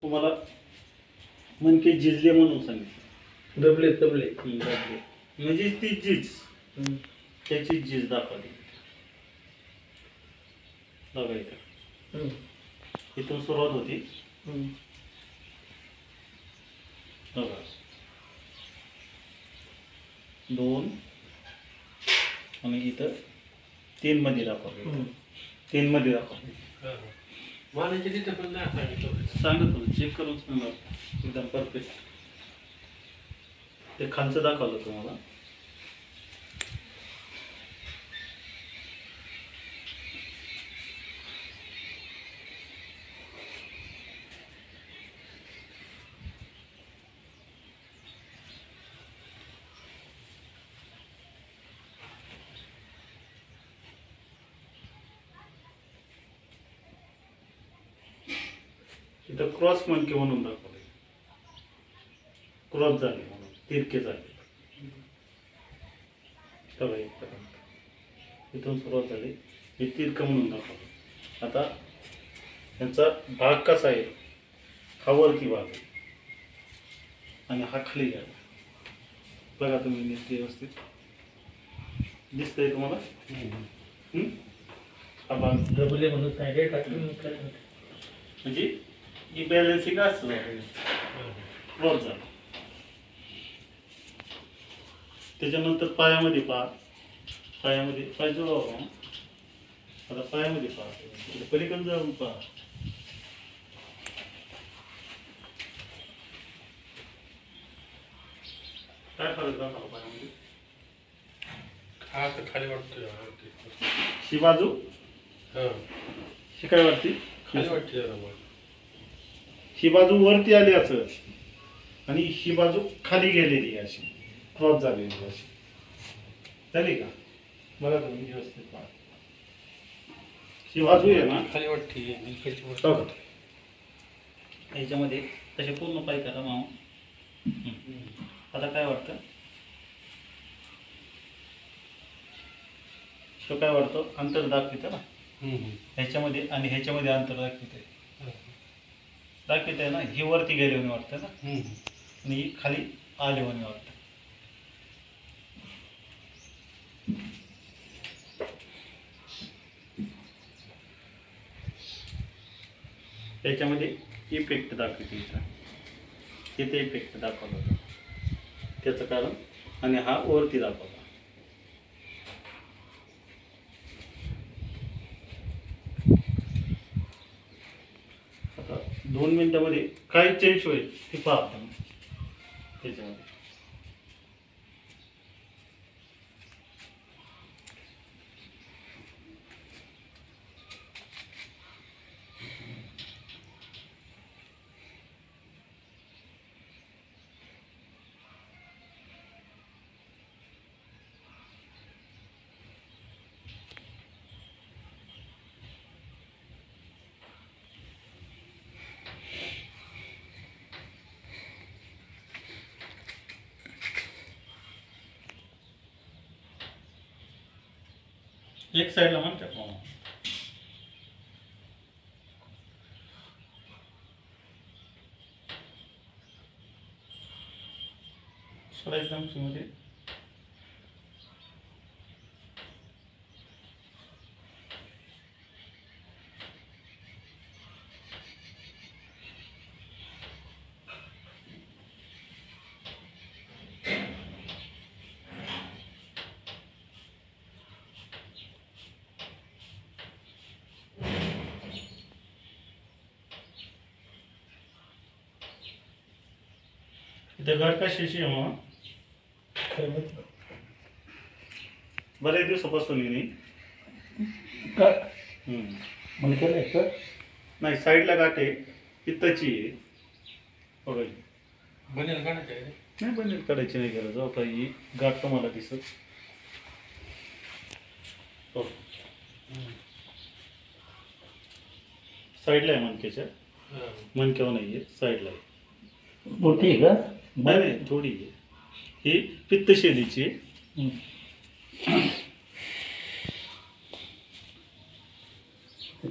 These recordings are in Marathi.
तुम्हाला मनके झिजले म्हणून सांगितलं. दबले दबले. दबले म्हणजे ती झीज, त्याची झीज दाखवली. बघा इथं इथून सुरुवात होती. बघा 2 आणि इथं 3 मध्ये दाखवले. 3 मध्ये दाखवले. मानायचे तिथे पण नाही सांगितलं. सांगतो चेक करून सांगणार एकदम परफेक्ट. ते खालचं दाखवलं तुम्हाला. इथं क्रॉस मनके म्हणून दाखवले. क्रॉस झाले म्हणून तिरके झाले. बघा इथपर्यंत इथून सुरुवात झाली. हे तिरकं म्हणून दाखवलं. आता यांचा भाग कसा आहे, हा वरती भाग आहे आणि हा खाली गेला. बघा तुम्ही नीट व्यवस्थित दिसतंय तुम्हाला. हा भाग दबले म्हणून सांगितले टाकून म्हणजे ही बॅलन्सिंग असतं. क्रॉस झाला. त्याच्यानंतर पायामध्ये पहा. पायामध्ये पाय जोडावा. आता पायामध्ये पहा. पलीकडे जाऊन पहा. काय फरक दाखवा पायामध्ये. हा खाली वाटतोय. ही बाजू ही काय वाटते, खाली वाटते जरा मग. ही बाजू वरती आली असं आणि ही बाजू खाली गेलेली अशी क्रॉस झालेली अशी झाली का. बघा तुम्ही व्यवस्थित पहा. ही बाजू आहे ना खाली वाटते. ह्याच्यामध्ये तसे पूर्ण पाय करा माऊ. आता काय वाटतं, तो काय वाटतो अंतर दाखवितं ना ह्याच्यामध्ये आणि ह्याच्यामध्ये अंतर दाखवित आहे ना. ही वरती गेल्याने वाटतं ना आणि ही खाली आल्याने वाटतं. त्याच्यामध्ये इफेक्ट दाखवते. इथे इफेक्ट दाखवला होता त्याचं कारण आणि हा वरती दाखवला. आता 2 मिनिटामध्ये काय चेंज होईल ते पहा आपण त्याच्यामध्ये. एक साईडला म्हणतात मामा. सोडायचं मध्ये इथं गाठ कशाची आहे मग. बरेच दिवसापासून नाही नाही साईडला गाठ आहे पित्ताची आहे. बघा बनेल काढायचं आहे. नाही बनेल काढायची नाही गरज. आता ही गाठ तुम्हाला दिसत. हो साईडला आहे मणक्याच्या. मणक्यावर नाही आहे साईडला आहे. मोठी आहे का. नाही नाही थोडी आहे. ही पित्तशैलीची आहे.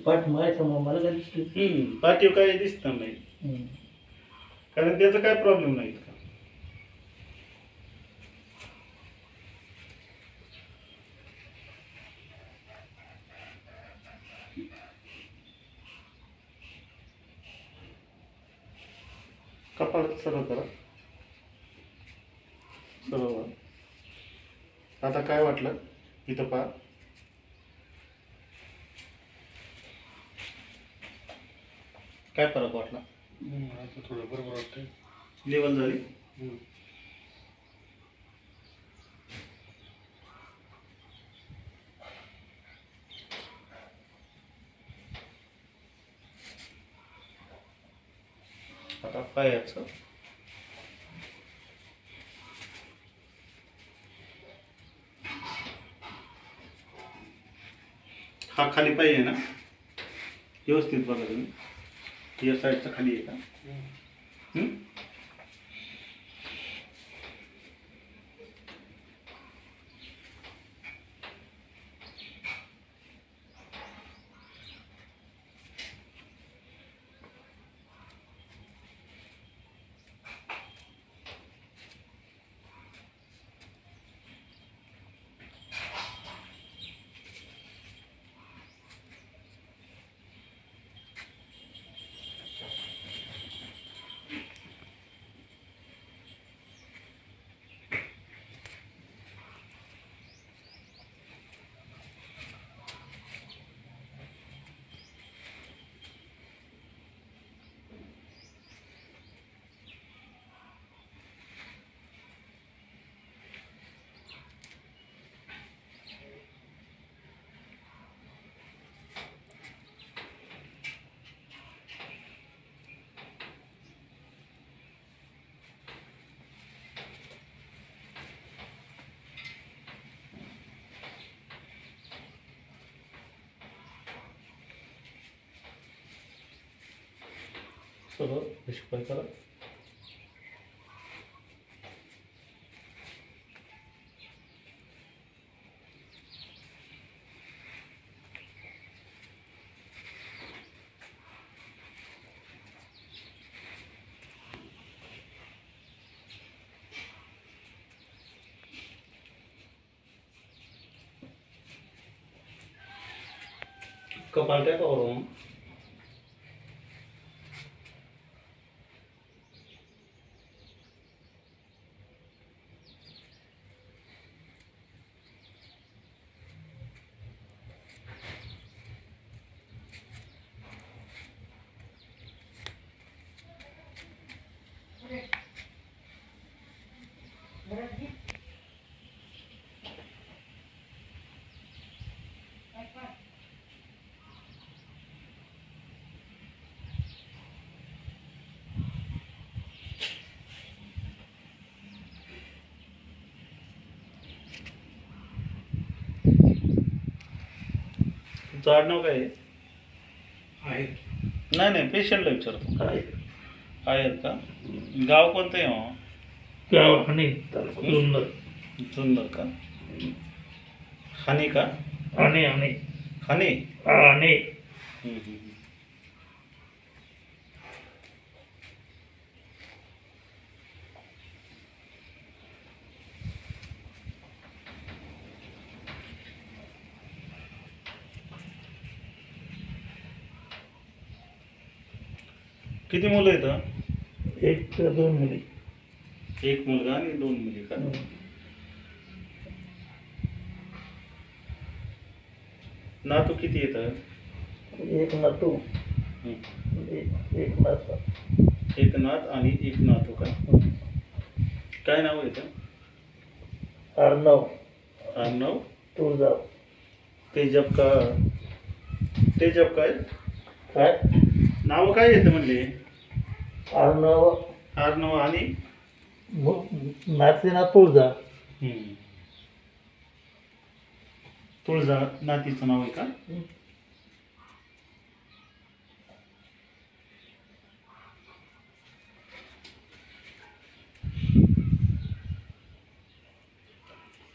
पाठ मारायचं मग मला काय दिसतं. पाठीव काय दिसत नाही. कारण त्याचा काय प्रॉब्लेम नाही का. कपाळ सरळ करा, सरळ व्हा. आता काय वाटलं इथं पहा. काय फरक वाटला. आता थोडं बरोबर वाटतंय. लेवल झाली. आता पायाचं हा खाली पाय आहे ना, व्यवस्थित बघा तुम्ही. या साईडचा खाली आहे का. हम्म? सरळ हिशोब करा. कपाल टाका वरून. तुमचं आडनाव काय आहे. आहे. नाही नाही, पेशंटला विचारतो. आहे. आहेत का. गाव कोणतं आहे मग. गाव हानी जुन्नर. जुन्नर का. हानी का. हाणे हाणे हानी. हाणे. किती मुलं आहेत. एक तर दोन मुली. एक मुलगा आणि 2 मुली का. नातू किती येतात. एक नातू. एक नात. एक नात आणि एक नातू का. काय नाव येतं. अर्णव. अर्णव. तुळजाव. तेजप का. तेजप काय. काय नाव काय येतं म्हणले. अर्णव. अर्णव आणि नातीना तुळजा. तुळजा नातीचं नाव आहे का.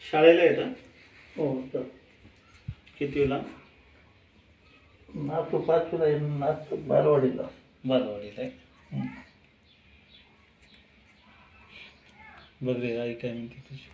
शाळेला येतं. हो तर कितवीला. नातू 5वीला आहे. नातू बालवाडीला. बालवाडीला आहे. बघ रे आई काय म्हणते तुझी.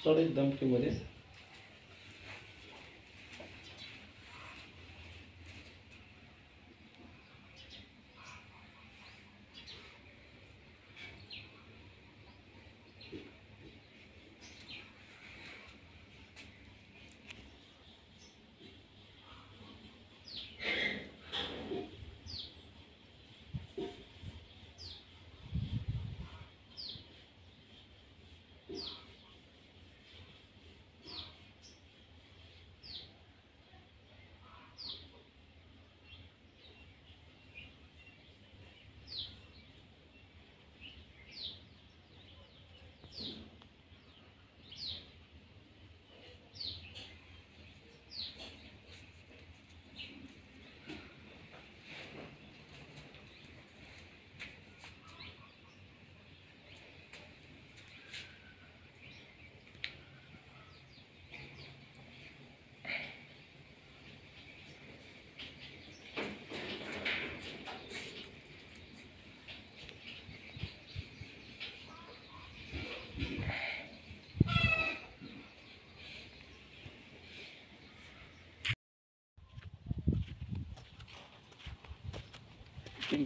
सॉरी दमकीमध्ये.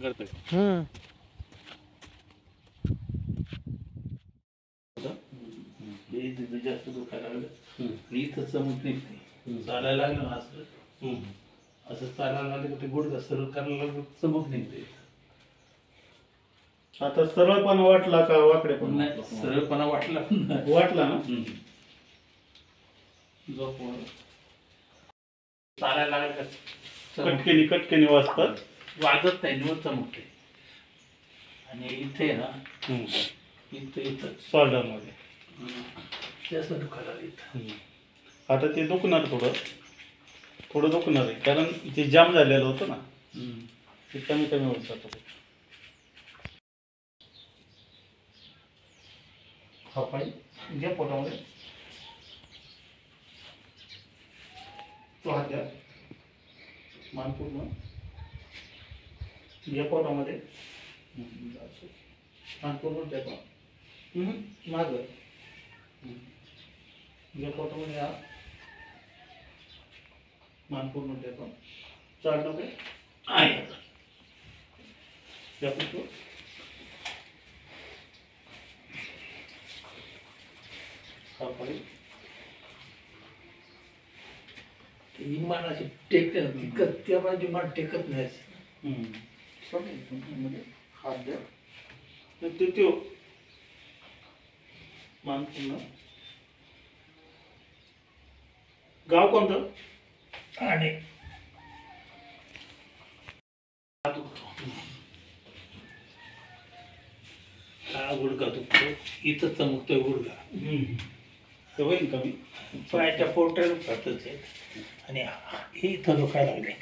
करतोय हे तिथं जास्त दुखायला लागलं. मी इथं चमक निघते. चालायला लागलं ना असं असं चालायला लागलं की ते गुडघा सरळ करायला लागलं की चमक निघते. आता सरळपणा वाटला का वाकडे पण नाही सरळपणा वाटला पण नाही. वाटला ना. झोप चालायला लागलं का चमक कटकेनी कटकेनी वाजतात. वाजत नाही निवड चमकते. आणि इथे ना इथं इथं शोल्डर मध्ये जास्त दुखायला लागलं इथं. आता ते दुखणार थोडं थोडं दुखणार आहे कारण ते जाम झालेलं होतं ना. ते कमी कमी होत जातं. हा पाय घ्या पोटामध्ये. तो हात द्या मान पूर्ण घ्या पोटामध्ये. मान पूर्ण द्या माग घ्या पोटामध्ये. हा मान पूर्ण द्या. चार डोके आहे द्या पुढचं. हा पाय इमान अशी टेकते ना टिकत त्या बाजू मान टेकत नाही. मध्ये हात द्या. ते त्यो मान पूर्ण. गाव कोणतं. आणि हा गुडघा दुखतो. इथं चमकतोय गुडघा. ते होईल कमी. पायाच्या पोटाला दुखतच आहे. आणि हे इथं दुखायला लागले.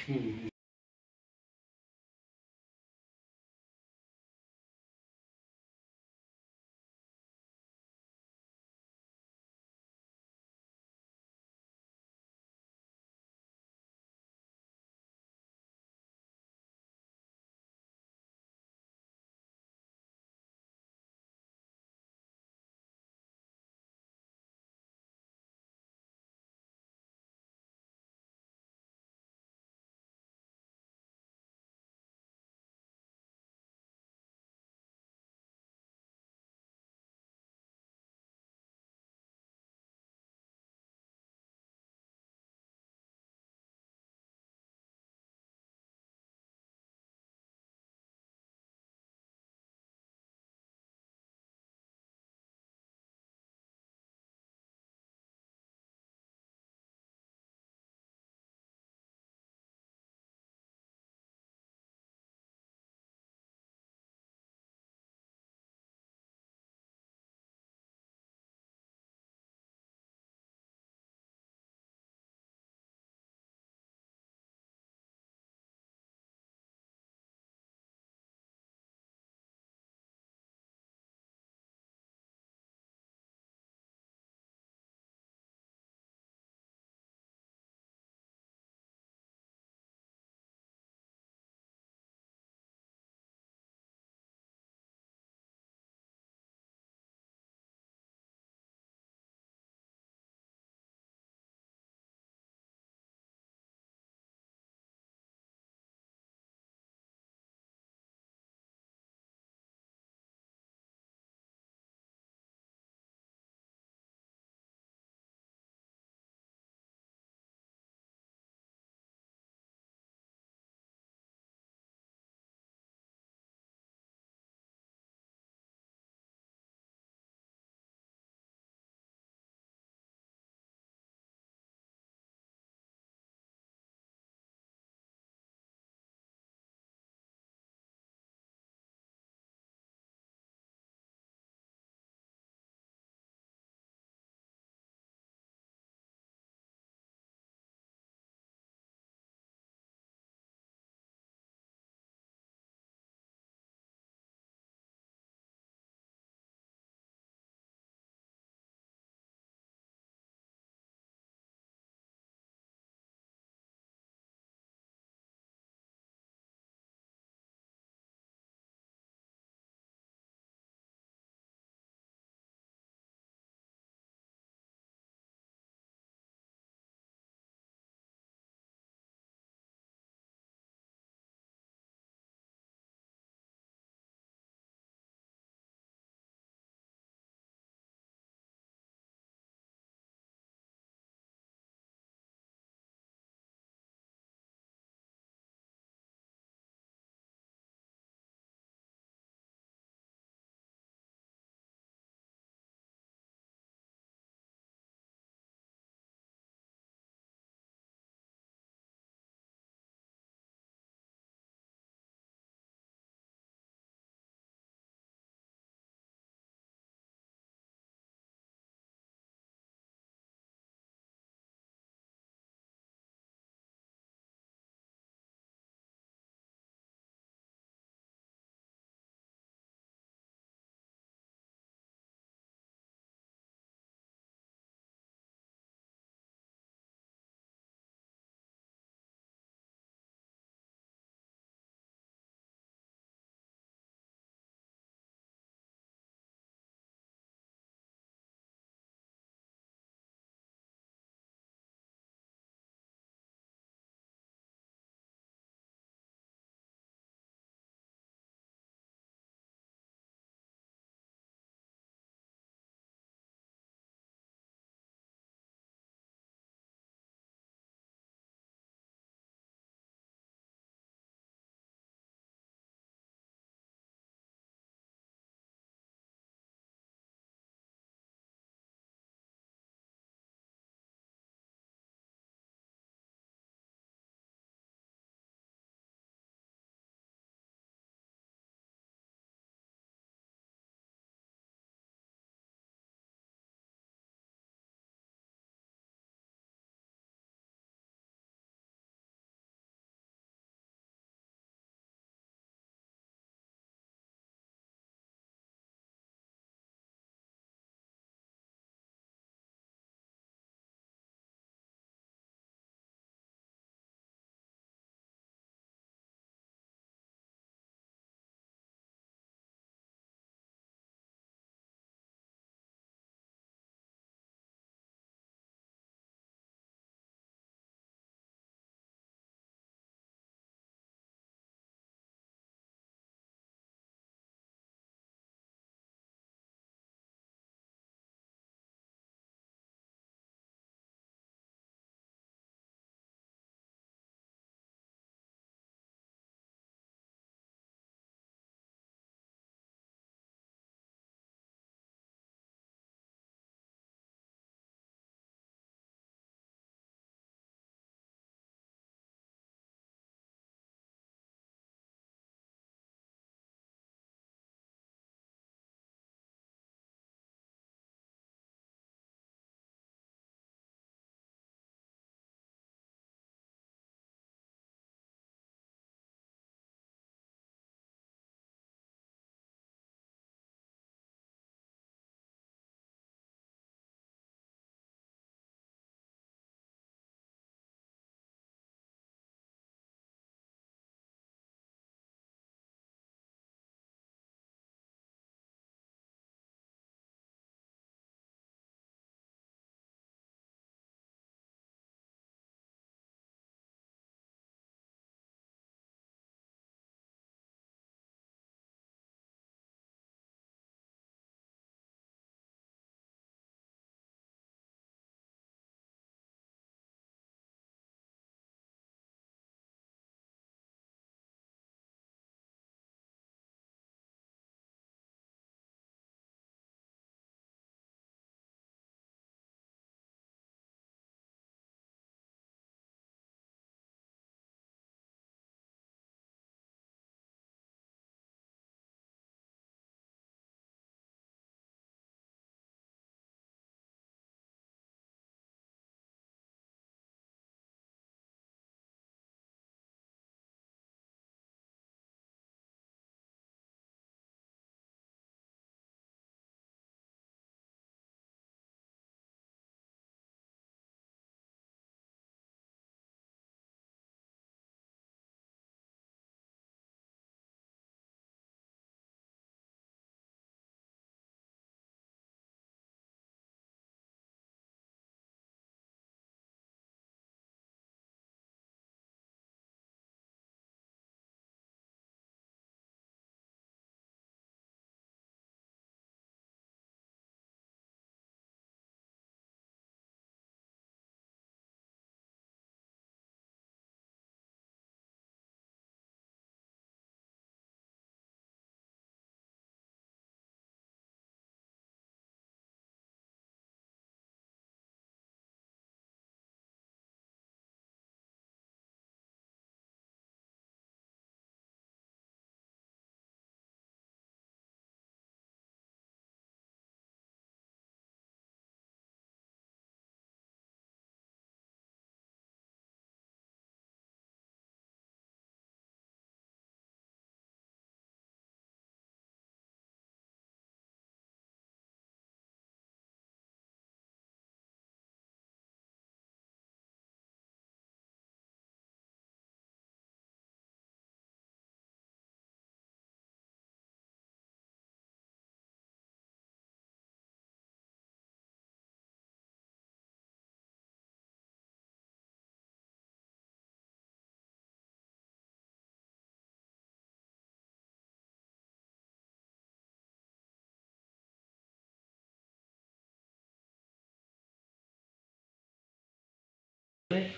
आहे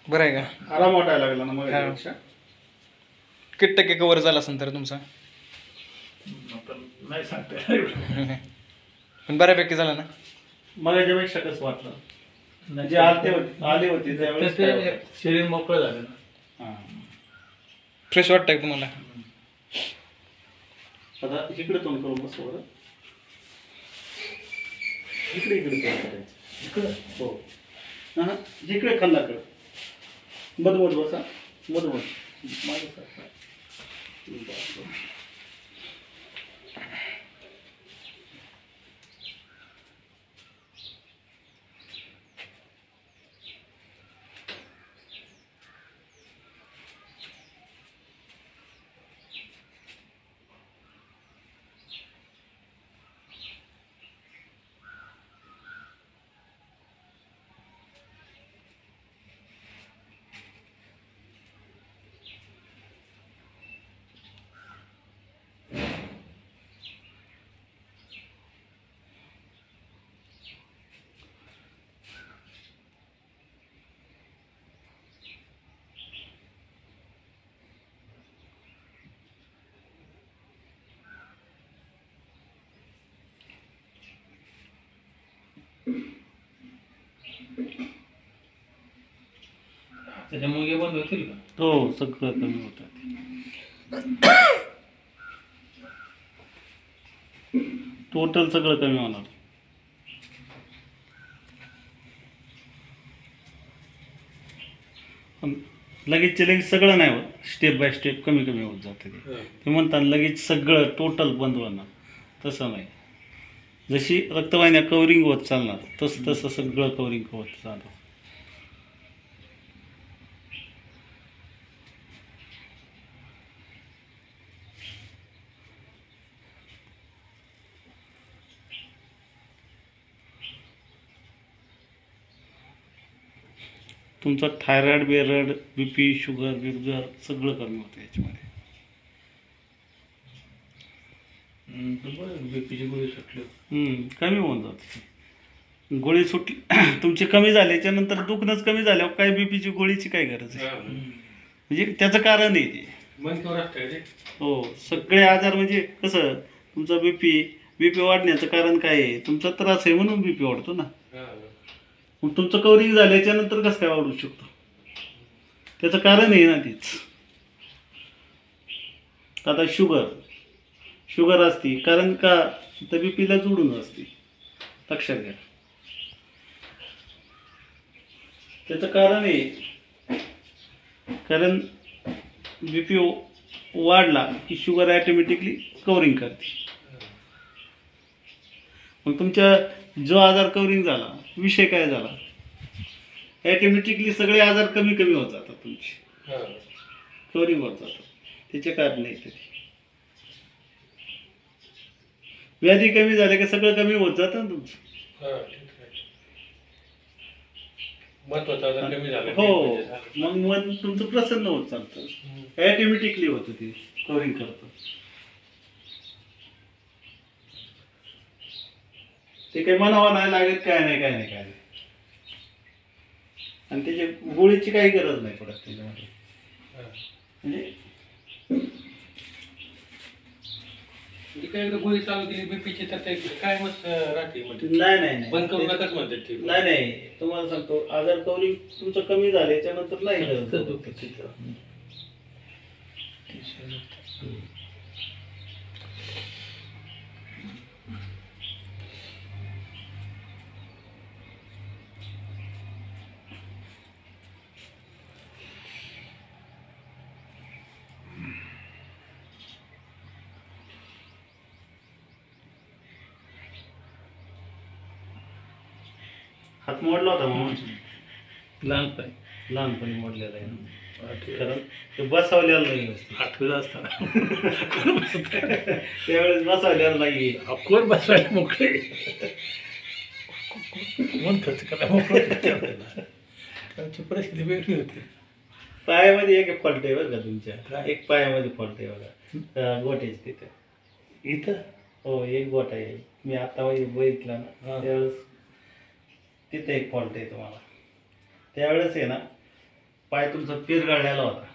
बरं आहे का? आराम वाटायला लागला ना मगापेक्षा. किती टक्के कव्हर झाला असेल तर तुमचा? आता नाही सांगता येणार. पण बऱ्यापैकी झाला ना? मगाच्यापेक्षा कसं वाटलं? जे आले होते त्यावेळेस काय ते वाटलं? शरीर मोकळं झालं ना. हां. फ्रेश वाटतंय का तुम्हाला? आता इकडे तोंड करून बस बरं. इकडे तोंड करायचं. इकडं हो. हां इकडे खाल्लाकडं मधमध बसा. मधमध मागे सरका. बरं. त्याच्या मुगे बंद होतील का? हो सगळं कमी होतं. टोटल सगळं कमी होणार. पण लगेचचे लगेच सगळं नाही होत. स्टेप बाय स्टेप कमी कमी होत जातं ते म्हणतात लगेच सगळं टोटल बंद होणार. तसं नाही. जशी रक्तवाहिन्या कवरिंग होत चालणार तसं तसं सगळं कवरिंग होत चालणार. तुमचा थायरॉइड बेरड BP शुगर बिरगर सगळं कमी होतं याच्यामध्ये. बीपीची गोळी सुटली. कमी होऊन जाते. गोळी सुटली तुमची कमी झाल्याच्या नंतर दुखणंच कमी झाल्यावर काय BPची गोळीची काय गरज आहे? म्हणजे त्याचं कारण आहे ते. मन केव्हा असतं रे? हो सगळे आजार म्हणजे कसं तुमचा BP वाढण्याचं कारण काय आहे? तुमचा त्रास आहे म्हणून BP वाढतो ना. मग तुमचं कव्हरिंग झाल्याच्या नंतर कसं काय वाढू शकतो? त्याचं कारण आहे ना तीच. आता शुगर असती कारण का तर BPला जोडून असते. लक्षात घ्या. त्याचं कारण आहे कारण BP वाढला की शुगर ॲटोमॅटिकली कव्हरिंग करते. मग तुमच्या जो आजार कव्हरिंग झाला विषय काय झाला? ॲटोमॅटिकली सगळे आजार कमी कमी होत जातात तुमचे. कव्हरिंग होत जातात. त्याचे कारण आहे ते. व्याधी कमी झाले की सगळं कमी होत जातं ना तुमचं. महत्वाचं कमी झालं. हो मग मन तुमचं प्रसन्न होत चालतं. ॲटोमॅटिकली होतं ते कव्हरिंग करतं. ते काही म्हणावं नाही लागत काय नाही. आणि त्याच्या गोळीची काही गरज नाही पडत त्याच्यामध्ये. म्हणजे काय एकदा गोळी चालू केली बीपीची तर ते काय मग राहते म्हणजे नाही बंद करू नकाच म्हणतात ते. नाही तुम्हाला सांगतो आजार कव्हरिंग तुमचं कमी झाल्याच्या नंतर नाही गरज. हात मोडला होता मग लहानपणी मोडलेला आहे. कारण ते बसवलेलं नाही व्यवस्थित. आठवीला असताना त्यावेळेस बसवलेलं नाही. कोण बसवायला मोकळे कोण खर्च करायला मोकळं. त्यांची परिस्थिती वेगळी होती. पायामध्ये एक फॉल्ट आहे बरं का तुमच्या. एक पायामध्ये फॉल्ट आहे बघा गोट्याची तिथं. इथं हो एक गोटा आहे. मी आता बघितला ना त्यावेळेस तिथे एक फॉल्ट आहे तुम्हाला. त्यावेळेस आहे ना पाय तुमचा पिरगळलेला होता.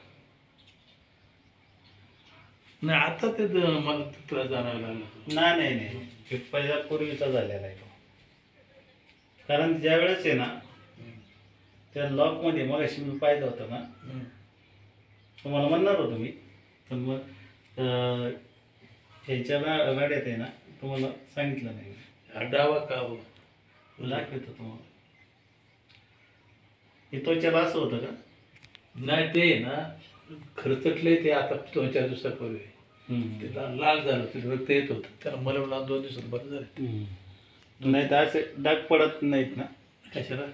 नाही आता ते मला त्रास जाणवायला लागला. नाही नाही नाही, हे पहिल्या पूर्वीचा झालेला आहे तो. कारण ज्या वेळेस आहे ना त्या लॉकमध्ये मग अशी मी पाहिलं होतं ना, तुम्हाला म्हणणार होतो मी, पण मग ह्याच्या गाड्यात आहे ना तुम्हाला सांगितलं नाही. हा डावा का हो? दाखवतो तुम्हाला. हे त्वचेला असं होतं का? नाही ते ना खर्चटले ते आता 2-4 दिवसापूर्वी ते लाल झालं, ते रक्त येत होतं, त्याला मला 2 दिवसात बरं झालं. नाही तर असे डाग पडत नाहीत ना कशाला?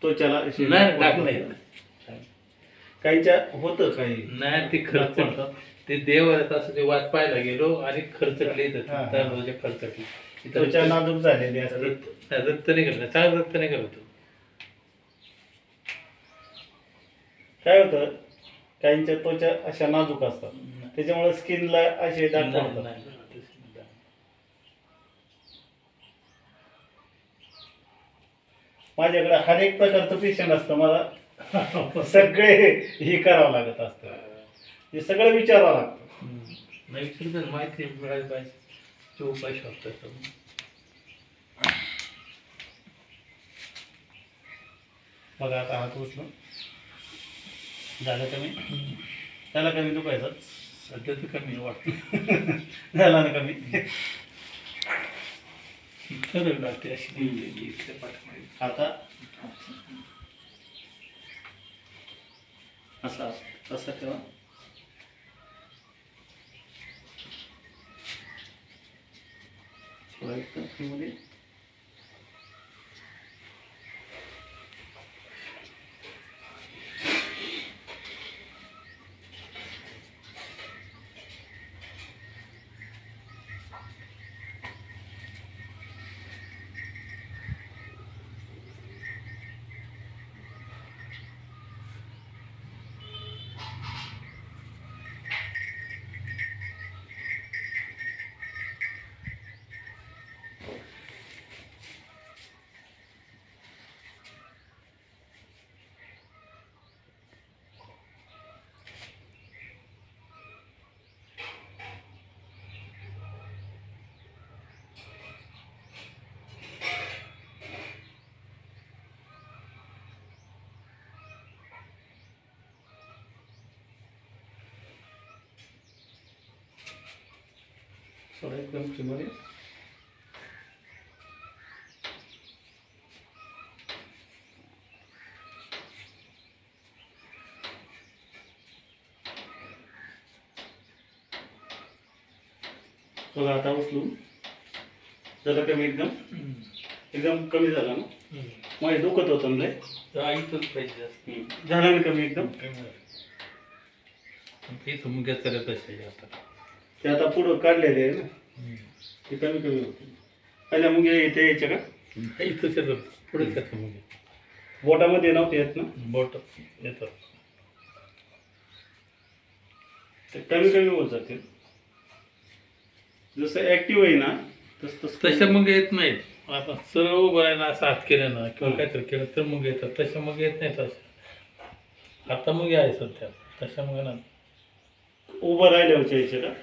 त्वचेला असे नाही डाग टाक पडत नाही. नाहीत. काहींच्या होतं काही नाही ते डाग खर्च पडतात. ते देवाला असं ते वाट पाहायला गेलो आणि खर्चटले हा. दरवाजे खर्चटले. त्वचा नाजूक झालेली असते. रक्त निघालं, चांगलं रक्त निघालं होतं. काय होतं काहींच्या त्वचा अशा नाजूक असतात, त्याच्यामुळे स्किनला असे डाग नाही, पडतात. नाही. माझ्याकडे हर एक प्रकारचं पेशंट असतं, मला सगळे हे करावं लागत असतं, हे सगळं विचारावं लागतं. नाही विचारलं माहिती मिळाली पाहिजे, ते उपाय शोधतात. बघा आता हात उचलून झालं कमी, त्याला कमी दुखायचं, सध्या तर कमी वाटतं. झाला ना कमी. खरं लागते अशी इथल्या पाठीमागे. आता असा तसा ठेवा. थोडा एकदम फ्रीमध्ये. थोडं एकदम फ्रीमध्ये. बघा आता उचलून झालं कमी, एकदम एकदम कमी झालं ना. माझे दुखत होतं ना लय. इथंच पाहिजे जास्त. झालं ना कमी एकदम. इथं मुग्या करत असेल आता. ते आता पुढं काढलेले आहे ना, ते कमी कमी होते. पहिल्या मुंग्या इथे यायच्या का? इथंच येतात, पुढेच येतात मुगे. बोटामध्ये नव्हते येत ना, बोट येतात. ते कमी कमी होत जाते. जसं ऍक्टिव्ह आहे ना तसं तशा मग येत नाहीत. आता सरळ उभं राहिलं असं हात केलं ना किंवा काहीतरी केलं तर मग येतात. तशा मग येत नाही तशा. आता मग आहे सध्या तशा मग ना उभं राहिल्यावर यायचे का?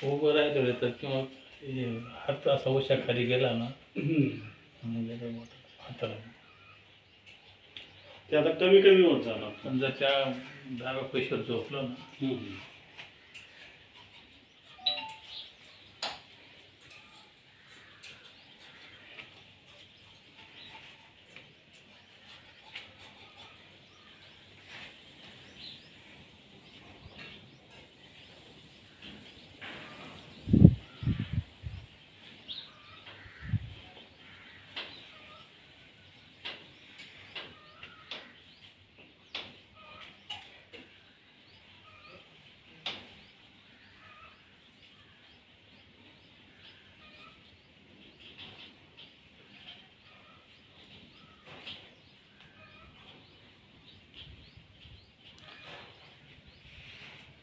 उभं राहिलं येतात किंवा हे हात असा उशा खाली गेला ना मग येतं बोट हाताला. ते आता कमी कमी होत जाणार. समजा त्या डाव्या पैशावर झोपलो ना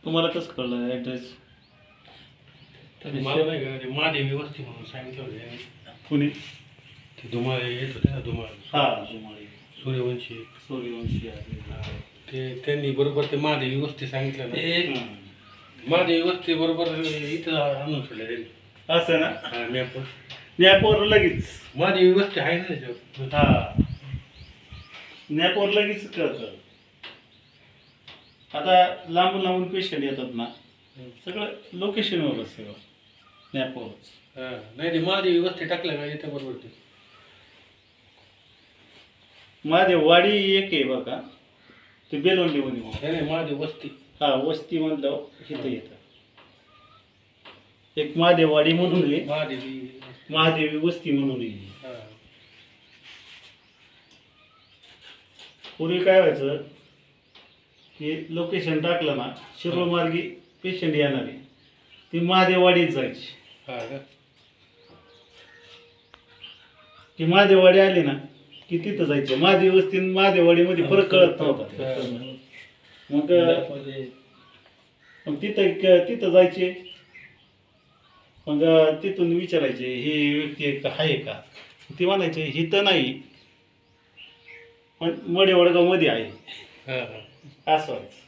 तुम्हाला कसं कळलं ॲड्रेस? मला नाही का ते महादेवी वस्ती म्हणून सांगितलं होतं. कुणी? ते धुमाळे येत होते ना धुमाळे. हा जुमाळी. सूर्यवंशी सूर्यवंशी आहे. ते त्यांनी बरोबर ते महादेवी वस्ती सांगितलं ना ते हं. महादेवी वस्ती बरोबर इथं आणून सोडलं त्यांनी. असं ना, हा मॅप नॅपवर लगेच. महादेवी वस्ती आहे ना त्याच्यावर. हा, नॅपवर लगेच कळतं. आता लांबून लांबून पेशंट येतात ना, सगळं लोकेशनवरच, सगळं नॅपवरच. हा नाही ते महादेवी वस्ती टाकलं का इथं बरोबर ते. महादेव वाडी एक आहे बघा, ते बेलोंडी म्हणे. नाही महादेवी वस्ती. हा, वस्ती म्हणलं इथं येतं. एक महादेववाडी म्हणून आहे, महादेवी. महादेवी वस्ती म्हणून आहे. हा. पूर्वी काय व्हायचं की लोकेशन टाकलं ना, शिरोळ मार्गी पेशंट येणारे ती महादेववाडीत जायची. हा का? ती महादेववाडी आली ना की तिथं जायचे. महादेव वस्ती आणि महादेववाडीमध्ये फरक कळत नव्हता. मग मग तिथं जायचे. मग तिथून विचारायचे ही व्यक्ती आहे का, ती म्हणायचे ही तर नाही, पण मडे वडगाव मध्ये आहे. हा हा. असं व्हायचं.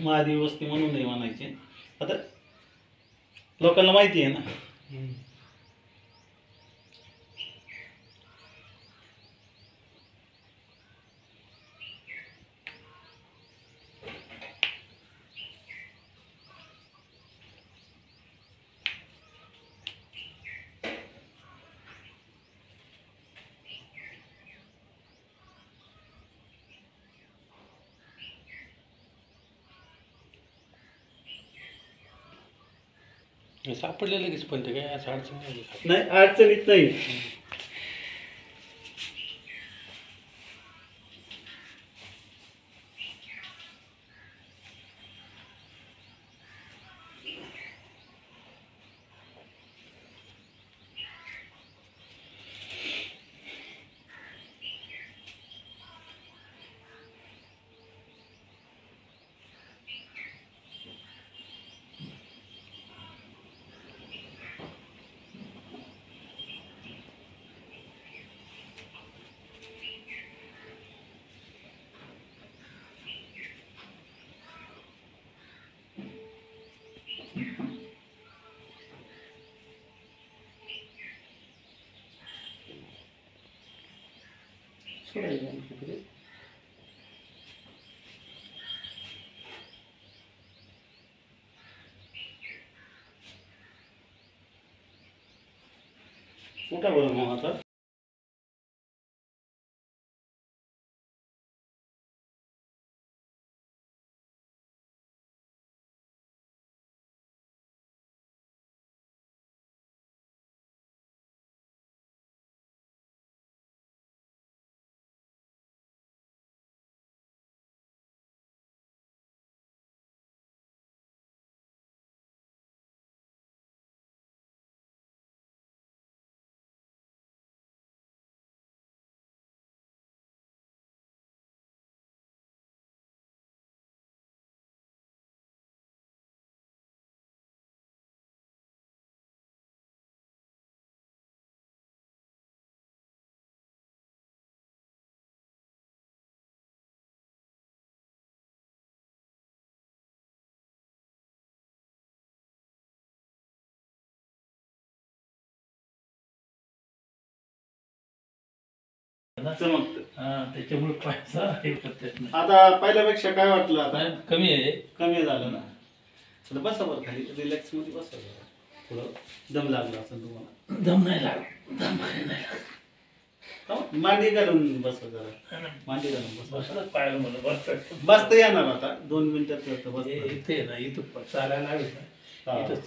महादेव वस्ती म्हणून नाही म्हणायचे. आता लोकांना माहिती आहे ना. हम्म. सापडलं लगेच पण ते काय असं अडचण नाही. नाही, अडचणीत नाही. उठा बरं मग आता. चमकतं. त्याच्यामुळे पैसा हे करतात ना. आता पहिल्यापेक्षा काय वाटलं आता? नाही, कमी आहे. कमी झालं ना. आता बसा बरं खाली, रिलॅक्स मध्ये बसा जरा. थोडं दम लागला असेल तुम्हाला. दम नाही लागत. दम नाही लागत. हो, मांडी घालून बसा जरा. मांडी घालून बसा. बसलं पाहिलं मला बस. बसता येणार आता 2 मिनिटात बस. इथे ना इथं चालायला लागत नाही. इथं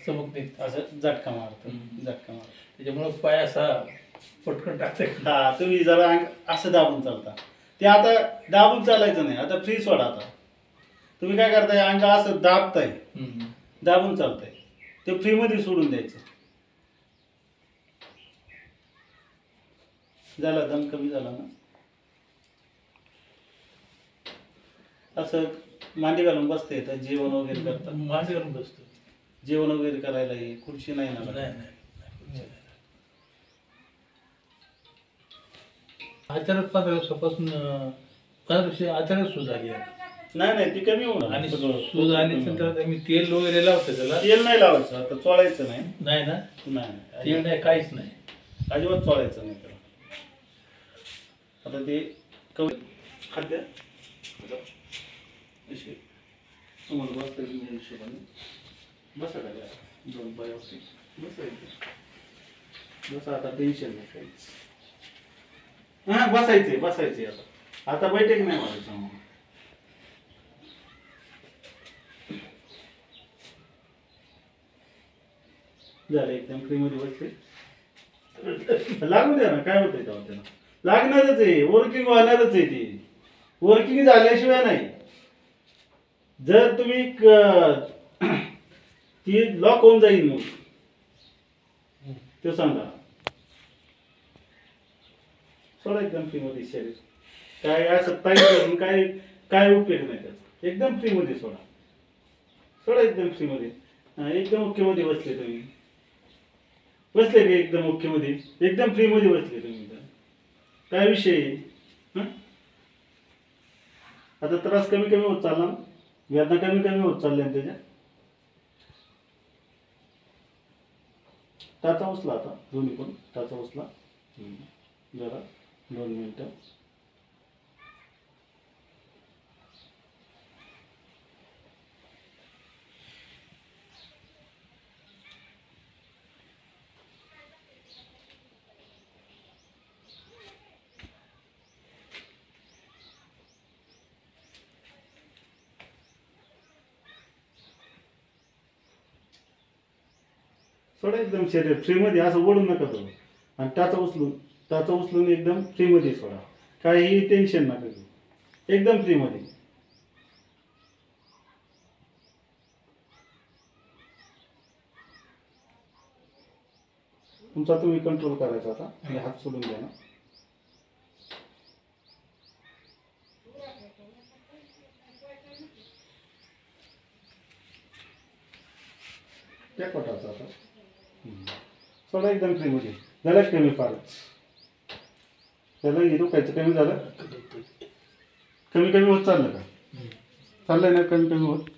चमक निघत असं झटका मारतो. हम्म. झटका मारतो. त्याच्यामुळे पाय असा पटकन टाकते. हा, तुम्ही जरा असं दाबून चालता. ते आता दाबून चालायचं नाही, आता फ्री सोडा. आता तुम्ही काय करताय, अंग असं दाबताय, दाबून चालताय. ते फ्री मध्ये सोडून द्यायचं. झाला, दम कमी झाला ना. असं मांडी घालून बसता येतं. जेवण वगैरे करता. मांडी घालून बसतो. जेवण वगैरे करायला ये खुर्ची नाही ना. नाही. अचानक 15 दिवसापासून 15 दिवशी अचानक सूज आली आहे. नाही ती कमी होणार आणि सगळं. सूज आली नंतर आम्ही तेल वगैरे लावतो त्याला. तेल नाही लावायचं, आता चोळायचं नाही. नाही ना, नाही तेल नाही, काहीच नाही. अजिबात चोळायचं नाही त्याला. आता ते खाद्य समोर बसता येईल या हिशोबाने. बसा का 2 पाय असतील बसा. आता टेन्शन नाही काहीच. हा बसायचंय आता बैठक नाही मारायचं मग. झालं एकदम फ्री मध्ये बसले. लागू द्या ना, काय होतंय तेव्हा त्याला. लागणारच आहे, वर्किंग होणारच आहे. ती वर्किंग झाल्याशिवाय नाही. जर तुम्ही ती लॉक होऊन जाईल मग ते सांगा. सोडा एकदम फ्री मध्ये शरीर. काय असं ताई करून काय उपयोग नाही त्याचा. एकदम फ्री मध्ये सोडा एकदम फ्री मध्ये. एकदम ओके मध्ये बसले तुम्ही. बसले का एकदम ओके मध्ये, एकदम फ्री मध्ये बसले तुम्ही. काय विषय आहे? आता त्रास कमी होत चालला, वेदना कमी होत चालल्या त्याच्या. टाचा उचला आता, दोन्ही पण टाचा उचला. जरा 2 मिनिटं. सोडा एकदम शरीर फ्री मध्ये, असं ओढून नका करू. आणि टाचा उचलून एकदम फ्री मध्ये सोडा. काही टेन्शन नका घेऊ, एकदम फ्री मध्ये. तुमचा तुम्ही कंट्रोल करायचा. आता आणि हात सोडून द्या ना. त्या पोटाचा आता सोडा एकदम फ्री मध्ये. झालं कमी फारच. त्याला दुखायचं कमी झालं. कमी होत चाललं का? चाललंय ना कमी होत.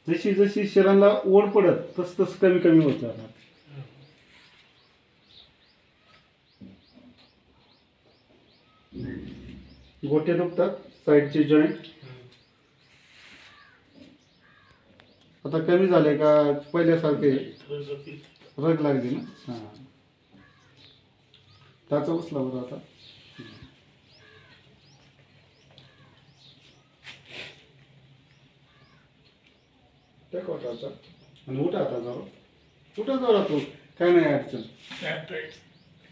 जशी शरीराला ओढ पडत तस कमी होत जाणार. गोटे दुखतात साईडचे जॉईंट. आता कमी झाले का पहिल्यासारखे? रग लागली ना. हां त्याचा उचला बरं आता. त्या कोटाचा आणि उठा आता जरा. उठा जरा तू, काय नाही अडचण.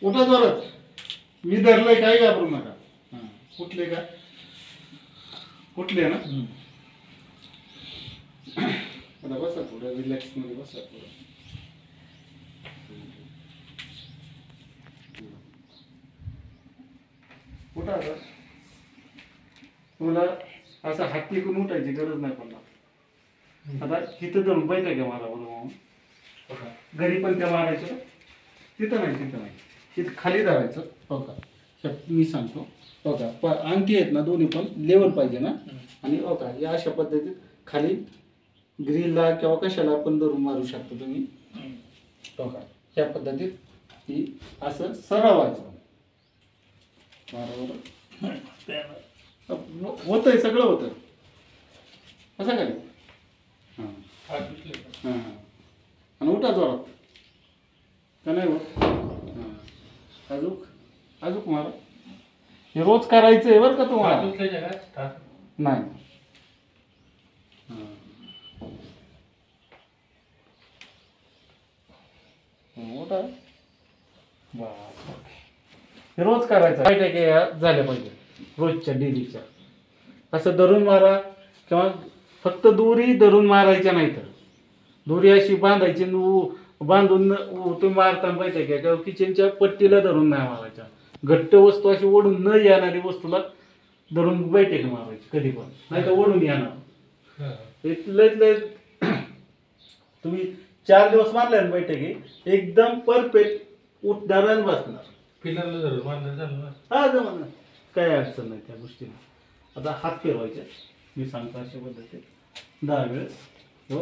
उठा जोरात. मी धरलंय, काही घाबरू नका. हां उठले का? उठले ना. आता बसा थोडं रिलॅक्स मध्ये बसा थोडं. उठा आता. तुम्हाला असं हात टेकून उठायची गरज नाही पडणार. आता तिथं धरून बैठा घ्या मला बरोबर. घरी पण त्या मारायचं. तिथं नाही तिथं खाली धरायचं. हो का मी सांगतो. हो का अंगठी आहेत ना दोन्ही पण लेवल पाहिजे ना. आणि हो का या अशा पद्धतीत खाली ग्रिलला किंवा कशाला पण धरून मारू शकता तुम्ही. हो का ह्या पद्धतीत ती असं सरळवायचं. होतंय सगळं होतं. असं काय? हां हां आणि उठा जोरात. का नाही होत? हां अजूक मारा. हे रोज करायचं आहे बरं का तुम्हाला. नाही मोठा हे रोज करायचं. काय झाल्या पाहिजे रोजच्या डेलीच्या. असं धरून मारा किंवा फक्त दोरी धरून मारायच्या नाही तर दोरी अशी बांधायची. बांधून तुम्ही मारताना पाहिजे का किंवा किचनच्या पट्टीला धरून नाही मारायच्या. घट्ट वस्तू अशी ओढून न येणारी वस्तूला धरून बैठक मारायची कधी पण. नाही तर ओढून येणार. लय तुम्ही 4 दिवस मारले ना बैठकी एकदम परफेक्ट उठणारच बसणार. पिलरला जर मारलं झालं ना. हा जमा ना, काही अडचण नाही त्या गोष्टीला. आता हात फिरवायचे मी सांगतो अशा पद्धतीत 10 वेळेस व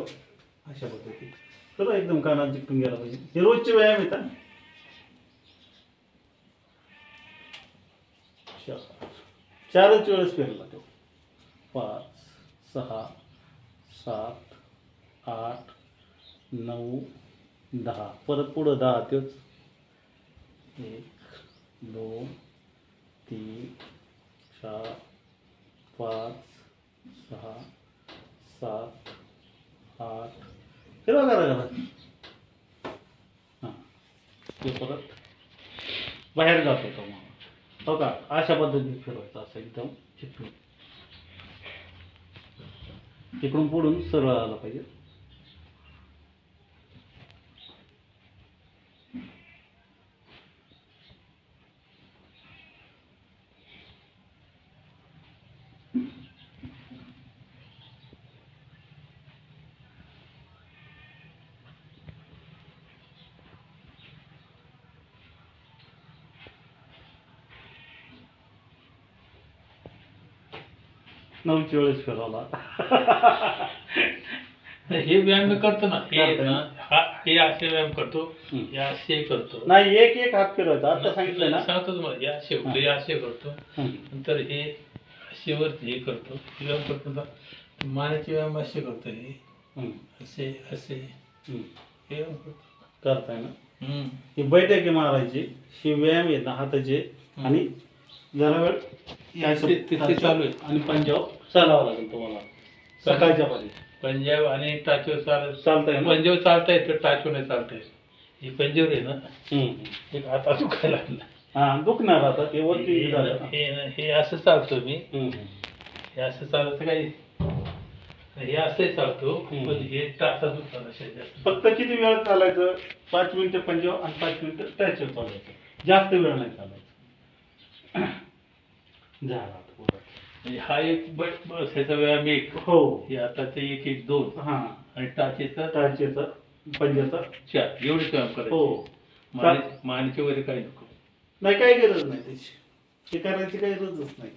अशा पद्धतीत तर एकदम कानात चिकटून गेला पाहिजे. हे रोजचे व्यायाम येतात. 4च वेळेस फिरला तो. 5 6 7 8 9 10 परत पुढं 10 तोच 1 2 3 4 5 6 7 8 हे बघा करा. हां ते परत बाहेर जात होतो मग हो का अशा पद्धतीत फिरवायचं असं एकदम चिकटून इकडून पुढून सरळ आलं पाहिजे. नऊच्या वेळेस फिरवला. हे व्यायाम मी करतो ना, हे करतो ना, हे असे व्यायाम करतो, हम्म. हे असे करतो. नाही एक एक हात फिरवायचा आता सांगितलं ना. सांगतो तुम्हाला, हे असे होतं, हे असे करतो. हम्म. नंतर हे असे वरती हे करतो, हे व्यायाम करतो ना. मानेचे व्यायाम असे करतो, हे हम्म. असे असे हम्म. हे व्यायाम करतो. करताय ना. ही बैठकी मारायची ही व्यायाम आहेत ना हाताचे आणि जरा वेळ या असं ते चालू आहे. आणि पंजाब चालावं लागेल तुम्हाला सकाळच्या पारी. पंजाब आणि टाचीवर चालतंय ना? पंजाब चालता येतं, टाचीवर नाही चालता येत. हे पंजाब आहे ना, हम्म. एक हाता दुखायला लागला. हा दुखणार आता ते वरती झालं ना. हे असं चालतो मी, हम्म. हे असं चालतं काही, हे असंही चालतो. हम्म. पण हे टाचा दुखतात शरीरात. फक्त किती वेळ चालायचं 5 मिनिटं पंजाब आणि 5 मिनिटं टाचीवर चालायचं जास्त वेळ नाही चालायचं. झाला आता पुढं. म्हणजे हा एक बसायचा व्यायाम एक, हो हे आता ते एक एक 2 हा आणि टाचेचा टाचीचा पंजाचा 4 एवढेच व्यायाम हो करायचे. मानेचे वगैरे काही नको. नाही काही गरज नाही त्याची ते करायची काही गरजच नाही.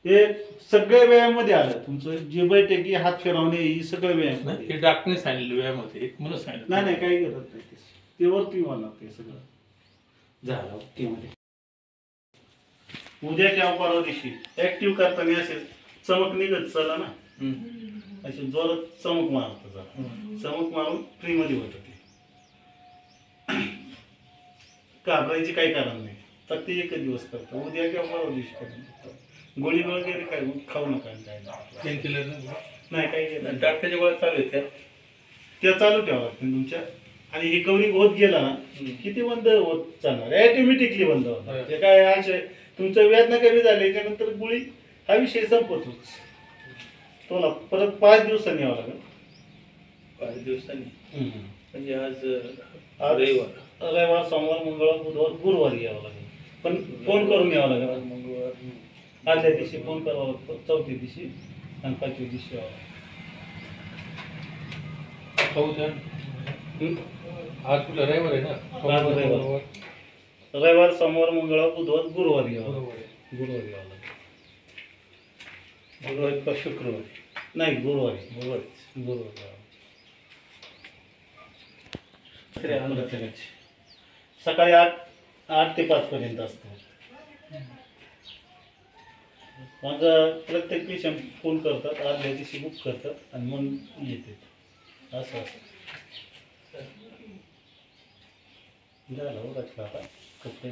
हे सगळे व्यायाम मध्ये आलं तुमचं जे बैठकी हात फिरवणे ही सगळे व्यायाम मध्ये. हे डॉक्टरने सांगितलं व्यायाम होते, एक म्हणून सांगितलं. नाही नाही काही गरज नाही त्याची. ते वरती होणार ते सगळं झालं ओके मध्ये. उद्या किंवा परवा दिवशी ऍक्टिव्ह करताना असेल चमक निघत चला ना हम्म. अशी जोरात चमक मारत जरा चमक मारून फ्री मध्ये होत ते. घाबरायची काही कारण नाही. तर ते एकच दिवस करतो उद्या किंवा परवा दिवशी करतो. गोळी वगैरे काय खाऊ नका आणि काय नाही. पेनकिलर नाही काही नाही. डॉक्टरच्या गोळ्या चालू आहेत त्या. त्या चालू ठेवा लागतील तुमच्या आणि हे कवरिंग होत गेला ना किती बंद होत चालणार ऑटोमॅटिकली बंद होणार. ते काय असे तुमचं वेदना कमी झाली त्यानंतर गोळी हा विषय संपतोच. तो ना परत 5 दिवसांनी यावं लागेल. 5 दिवसांनी म्हणजे आज आज रविवार, रविवार सोमवार मंगळवार बुधवार गुरुवारी यावं लागेल. पण फोन करून यावं लागेल. मंगळवार, आदल्या दिवशी फोन करावा लागतो 4थ्या दिवशी आणि 5व्या दिवशी यावं लागेल. खाऊ द्या. आज कुठला रविवार आहे ना? आज रविवार. रविवार सोमवार मंगळवार बुधवार गुरुवारी यावं लागेल. बरोबर आहे. गुरुवारी यावं लागेल. गुरुवारी का शुक्रवारी? नाही गुरुवारी गुरुवारी सकाळी 8 ते 5 पर्यंत असतो. मग प्रत्येक पेशंट फोन करतात आदल्या दिवशी बुक करतात आणि मग येते असं झालं आता कपडे